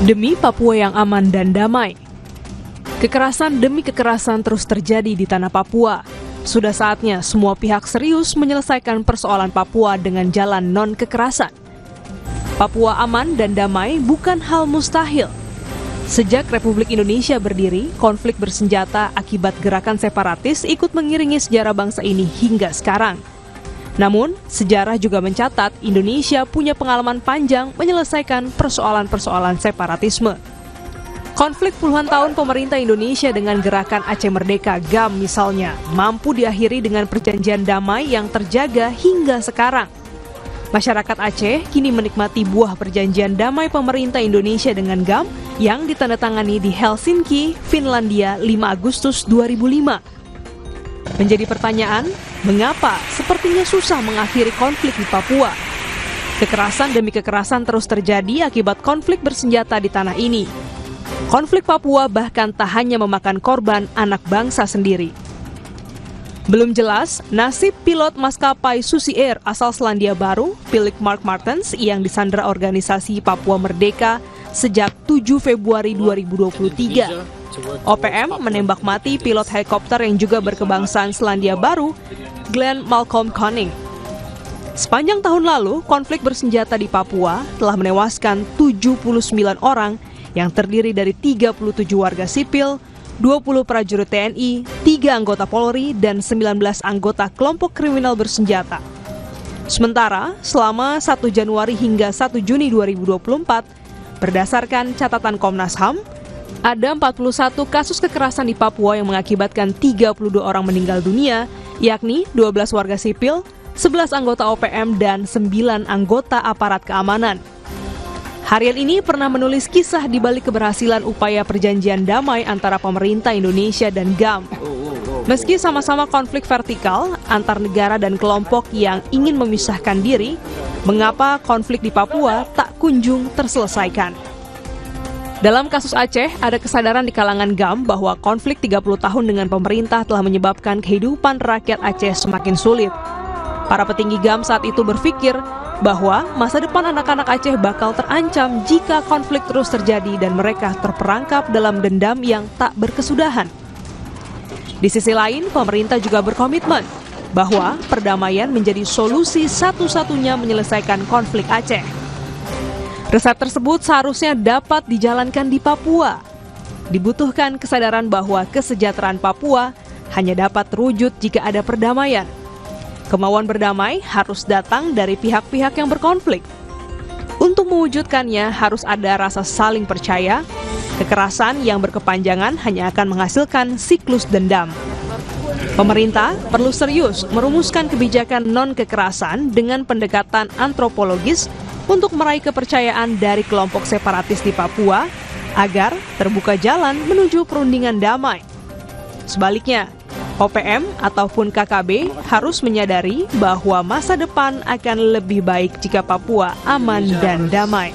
Demi Papua yang aman dan damai. Kekerasan demi kekerasan terus terjadi di tanah Papua. Sudah saatnya semua pihak serius menyelesaikan persoalan Papua dengan jalan non-kekerasan. Papua aman dan damai bukan hal mustahil. Sejak Republik Indonesia berdiri, konflik bersenjata akibat gerakan separatis ikut mengiringi sejarah bangsa ini hingga sekarang. Namun, sejarah juga mencatat Indonesia punya pengalaman panjang menyelesaikan persoalan-persoalan separatisme. Konflik puluhan tahun pemerintah Indonesia dengan gerakan Aceh Merdeka GAM misalnya, mampu diakhiri dengan perjanjian damai yang terjaga hingga sekarang. Masyarakat Aceh kini menikmati buah perjanjian damai pemerintah Indonesia dengan GAM yang ditandatangani di Helsinki, Finlandia 5 Agustus 2005. Menjadi pertanyaan, mengapa sepertinya susah mengakhiri konflik di Papua? Kekerasan demi kekerasan terus terjadi akibat konflik bersenjata di tanah ini. Konflik Papua bahkan tak hanya memakan korban anak bangsa sendiri. Belum jelas nasib pilot maskapai Susi Air asal Selandia Baru, Philip Mark Martens, yang disandera organisasi Papua Merdeka sejak 7 Februari 2023. OPM menembak mati pilot helikopter yang juga berkebangsaan Selandia Baru, Glenn Malcolm Conning. Sepanjang tahun lalu, konflik bersenjata di Papua telah menewaskan 79 orang yang terdiri dari 37 warga sipil, 20 prajurit TNI, 3 anggota Polri, dan 19 anggota kelompok kriminal bersenjata. Sementara, selama 1 Januari hingga 1 Juni 2024, berdasarkan catatan Komnas HAM, ada 41 kasus kekerasan di Papua yang mengakibatkan 32 orang meninggal dunia, yakni 12 warga sipil, 11 anggota OPM, dan 9 anggota aparat keamanan. Harian ini pernah menulis kisah di balik keberhasilan upaya perjanjian damai antara pemerintah Indonesia dan GAM. Meski sama-sama konflik vertikal antar negara dan kelompok yang ingin memisahkan diri, mengapa konflik di Papua tak kunjung terselesaikan? Dalam kasus Aceh, ada kesadaran di kalangan GAM bahwa konflik 30 tahun dengan pemerintah telah menyebabkan kehidupan rakyat Aceh semakin sulit. Para petinggi GAM saat itu berpikir bahwa masa depan anak-anak Aceh bakal terancam jika konflik terus terjadi dan mereka terperangkap dalam dendam yang tak berkesudahan. Di sisi lain, pemerintah juga berkomitmen bahwa perdamaian menjadi solusi satu-satunya menyelesaikan konflik Aceh. Resep tersebut seharusnya dapat dijalankan di Papua. Dibutuhkan kesadaran bahwa kesejahteraan Papua hanya dapat terwujud jika ada perdamaian. Kemauan berdamai harus datang dari pihak-pihak yang berkonflik. Untuk mewujudkannya harus ada rasa saling percaya. Kekerasan yang berkepanjangan hanya akan menghasilkan siklus dendam. Pemerintah perlu serius merumuskan kebijakan non-kekerasan dengan pendekatan antropologis untuk meraih kepercayaan dari kelompok separatis di Papua agar terbuka jalan menuju perundingan damai. Sebaliknya, OPM ataupun KKB harus menyadari bahwa masa depan akan lebih baik jika Papua aman dan damai.